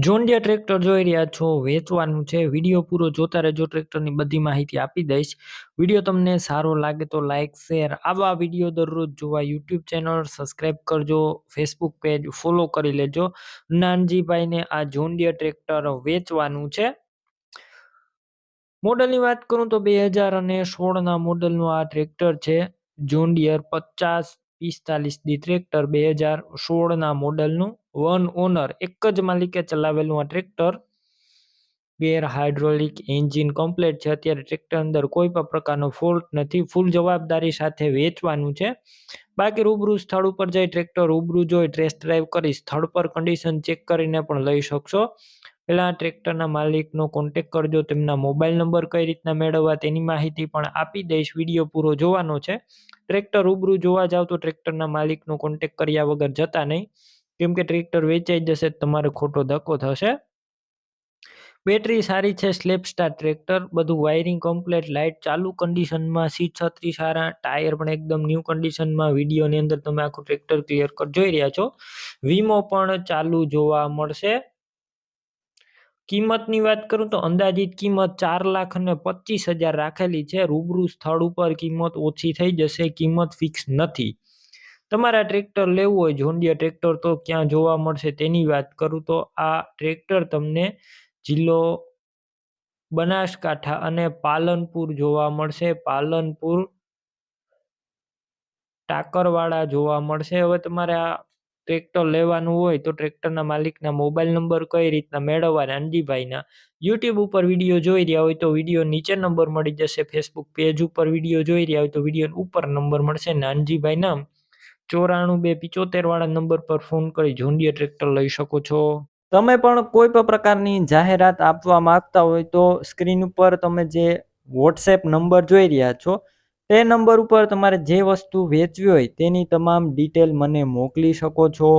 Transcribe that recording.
John dear tractor જોઈ રહ્યા છો, વેચવાનું છે. વિડીયો પૂરો જોતા રહેજો, ટ્રેક્ટરની બધી માહિતી આપી દઈશ. વિડીયો તમને સારો લાગે તો લાઇક, શેર. આવા વિડીયો દરરોજ જોવા યુટ્યુબ ચેનલ સબસ્ક્રાઈબ કરજો, ફેસબુક પેજ ફોલો કરી લેજો. નાનજીભાઈને આ જોન ડિયર ટ્રેક્ટર વેચવાનું છે. મોડલની વાત કરું તો 2016ના મોડલનું આ ટ્રેક્ટર છે. જોન ડિયર 5045 ટ્રેક્ટર 2016ના મોડલનું, વન ઓનર, એક જ માલિકે ચલાવેલું આ tractor. Gear hydraulic engine complete છે. અત્યારે ટ્રેક્ટર અંદર કોઈ પણ પ્રકારનો ફોલ્ટ નથી. ફૂલ જવાબદારી સાથે વેચવાનું છે. બાકી રૂબરૂ સ્થળ ઉપર જઈ ટ્રેક્ટર રૂબરૂ જોઈ ટેસ્ટ ડ્રાઈવ કરી સ્થળ પર કન્ડિશન ચેક કરીને પણ લઈ શકશો. પહેલા ટ્રેક્ટરના માલિકનો કોન્ટેક કરજો. તેમના મોબાઈલ નંબર કઈ રીતના મેળવવા તેની માહિતી પણ આપી દઈશ. વિડીયો પૂરો જોવાનો છે. ટ્રેક્ટર રૂબરૂ જોવા જાવ તો ટ્રેક્ટરના માલિકનો કોન્ટેક કર્યા વગર જતા નહીં, કેમ કે ટ્રેક્ટર વેચાઈ જશે તમારે ખોટો ધક્કો થશે. બેટરી સારી છે, સ્લેપ સ્ટાર ટ્રેક્ટર, બધું વાયરિંગ કમ્પ્લીટ, લાઇટ ચાલુ કન્ડિશનમાં, સીટ છત્રી સારા, ટાયર પણ એકદમ ન્યૂ કન્ડિશનમાં. વિડીયોની અંદર તમે આખું ટ્રેક્ટર ક્લિયર કટ જોઈ રહ્યા છો. વીમો પણ ચાલુ જોવા મળશે. કિંમતની વાત કરું તો અંદાજિત કિંમત 4,25,000 રાખેલી છે. રૂબરૂ સ્થળ ઉપર કિંમત ઓછી થઈ જશે, કિંમત ફિક્સ નથી. તમારા ટ્રેક્ટર લેવું હોય જોન ડિયર ટ્રેક્ટર તો ક્યાં જોવા મળશે તેની વાત કરું તો આ ટ્રેક્ટર તમને જિલ્લો બનાસકાંઠા અને પાલનપુર જોવા મળશે. પાલનપુર ટાકરવાડા જોવા મળશે. હવે તમારે આ ટ્રેક્ટર લેવાનું હોય તો ટ્રેક્ટરના માલિકના મોબાઈલ નંબર કઈ રીતના મેળવવા, નાનજીભાઈના યુટ્યુબ ઉપર વિડીયો જોઈ રહ્યા હોય તો વિડીયો નીચે નંબર મળી જશે. ફેસબુક પેજ ઉપર વિડીયો જોઈ રહ્યા હોય તો વિડીયો ઉપર નંબર મળશે. નાનજીભાઈ નામ 94 275 વાળા નંબર પર ફોન કરી જોન ડિયર ટ્રેક્ટર લઈ શકો છો. તમે પણ કોઈ પણ પ્રકારની જાહેરાત આપવા માંગતા હોય તો સ્ક્રીન ઉપર તમે જે વોટ્સએપ નંબર જોઈ રહ્યા છો તે નંબર ઉપર તમારે જે વસ્તુ વેચવી હોય તેની તમામ ડિટેલ મને મોકલી શકો છો.